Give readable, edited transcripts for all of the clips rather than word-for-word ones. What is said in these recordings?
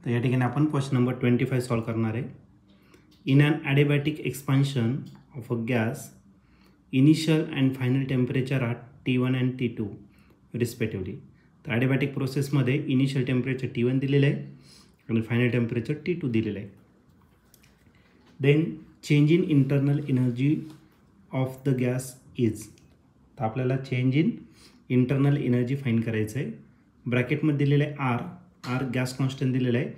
तर या ठिकाणी आपण क्वेश्चन नंबर 25 सॉल्व करणार आहे. In an adiabatic expansion of a gas initial and final temperature are T1 and T2 respectively. तर ॲडिबॅटिक प्रोसेसमध्ये इनिशियल टेम्परेचर T1 दिलेलं आहे आणि फायनल टेम्परेचर T2 दिलेलं आहे. Then change in internal energy of the gas is. तर आपल्याला change in internal energy find करायचं आहे. ब्रॅकेटमध्ये दिलेलं आहे आर गॅस कॉन्स्टंट दिलेला आहे,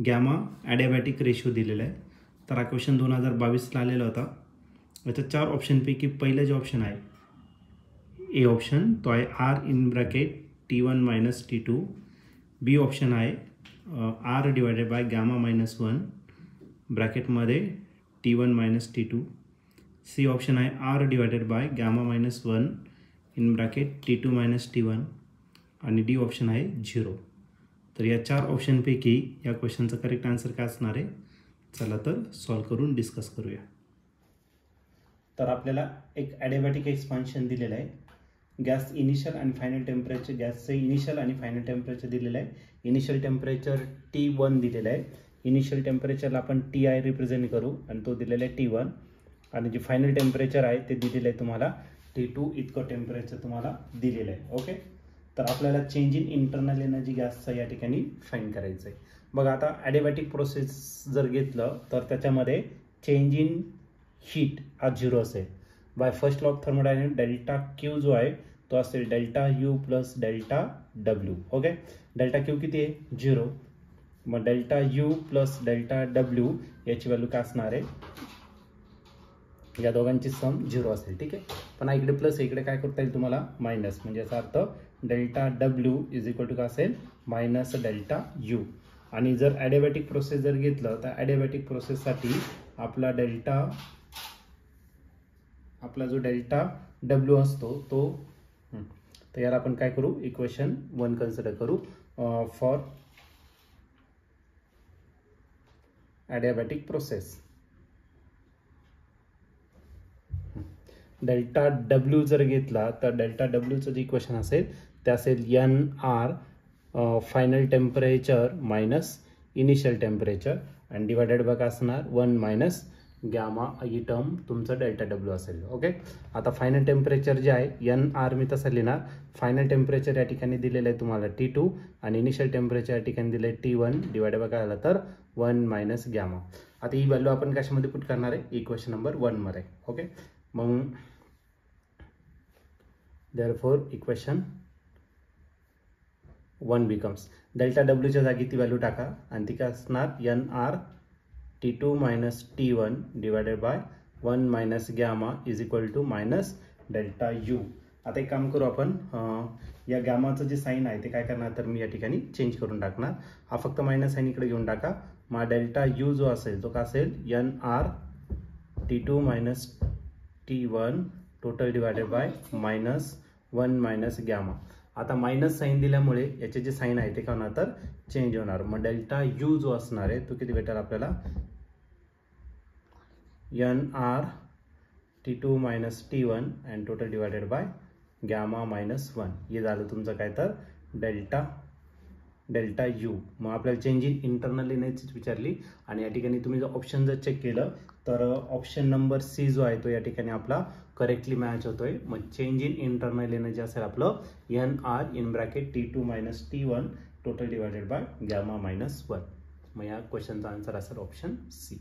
गॅमा ॲडिबॅटिक रेशो दिलेला आहे. तर हा क्वेश्चन 2022ला आलेला होता. याच्या 4 ऑप्शनपैकी पहिलं जे ऑप्शन आहे ए ऑप्शन तो आहे R in bracket T1 minus T2. B option आहे R divided by gamma minus 1 ब्रॅकेटमध्ये T1 minus T2. C option आहे R divided by gamma minus 1 in bracket T2 minus T1 आणि डी ऑप्शन आहे 0. तर या 4 ऑप्शनपैकी या क्वेश्चनचा करेक्ट आन्सर काय असणार आहे? चला तर सॉल्व करून डिस्कस करूया. तर आपल्याला एक ॲडिबॅटिक एक्सपान्शन दिलेलं आहे. गॅस इनिशियल आणि फायनल टेम्परेचर, गॅसचं इनिशियल आणि फायनल टेम्परेचर दिलेलं आहे. इनिशियल टेम्परेचर T1 दिलेलं आहे. इनिशियल टेम्परेचरला आपण TI रिप्रेझेंट करू आणि तो दिलेला आहे T1. आणि जे फायनल टेम्परेचर आहे ते दिलेलं आहे तुम्हाला T2 इतकं टेम्परेचर तुम्हाला दिलेलं आहे. ओके, तर आपल्याला चेंज इन इंटरनल एनर्जी गॅसचं या ठिकाणी फाईंड करायचं आहे. बघा आता ॲडिबॅटिक प्रोसेस जर घेतलं तर त्याच्यामध्ये चेंज इन हीट हा 0 असेल. By first law of thermodynamics delta Q जो आहे तो असेल delta U plus delta W. Okay, delta Q किती आहे 0. मग delta U plus delta W याची व्हॅल्यू काय असणार आहे? या दोघांची सम 0 असेल. ठीक आहे, पण इकडे प्लस इकडे काय करता येईल तुम्हाला मायनस, म्हणजे याचा अर्थ delta W is equal to काय असेल मायनस डेल्टा यू. आणि जर ॲडिबॅटिक प्रोसेस जर घेतलं तर ॲडिबॅटिक प्रोसेससाठी आपला जो डेल्टा डब्ल्यू असतो तो तर याला आपण काय करू इक्वेशन 1 कन्सिडर करू फॉर ॲडिबॅटिक प्रोसेस. डेल्टा डब्ल्यू जर घेतला तर डेल्टा डब्ल्यूचं जे इक्वेशन असेल ते असेल NR final temperature minus initial temperature आणि डिवायडेड बाय काय असणार 1 मायनस गॅमा ही टर्म तुमचं डेल्टा डब्ल्यू असेल. ओके, आता फायनल टेम्परेचर जे आहे NR मी तसं लिहिणार. फायनल टेम्परेचर या ठिकाणी दिलेलं आहे तुम्हाला T2 आणि इनिशियल टेम्परेचर या ठिकाणी दिलं आहे T1 डिवायडेड बाय काय आलं तर 1 मायनस गॅमा. आता ही व्हॅल्यू आपण कशामध्ये पुट करणार आहे इक्वेशन नंबर 1 मध्ये. ओके, मग therefore equation 1 becomes डेल्टा डब्ल्यूच्या जागी ती व्हॅल्यू टाका आणि ती काय असणार NR T2 minus T1 divided by 1 minus gamma is equal to minus delta U. आता एक काम करू आपण, या गॅमाचं जे साईन आहे ते काय करणार तर मी या ठिकाणी चेंज करून टाकणार. हा फक्त मायनस साईन इकडे घेऊन टाका. मग डेल्टा यू जो असेल तो काय असेल NR T2 minus T1 total divided by minus 1 minus gamma. आता मायनस साईन दिल्यामुळे याचे जे साईन आहे ते काय होणार तर चेंज होणार. मग डेल्टा यू जो असणार आहे तो किती भेटेल आपल्याला NR T2 minus T1 and total divided by gamma minus 1. हे झालं तुमचं काय तर डेल्टा यू. मग आपल्याला चेंज इन इंटरनल एनर्जीच विचारली आणि या ठिकाणी तुम्ही जर ऑप्शन जर चेक केलं तर ऑप्शन नंबर सी जो आहे तो या ठिकाणी आपला करेक्टली मॅच होतोय. मग चेंज इन इंटरनल एनर्जी असेल आपलं NR in bracket T2 minus T1 total divided by gamma minus 1. मग या क्वेश्चनचा आन्सर असेल ऑप्शन सी.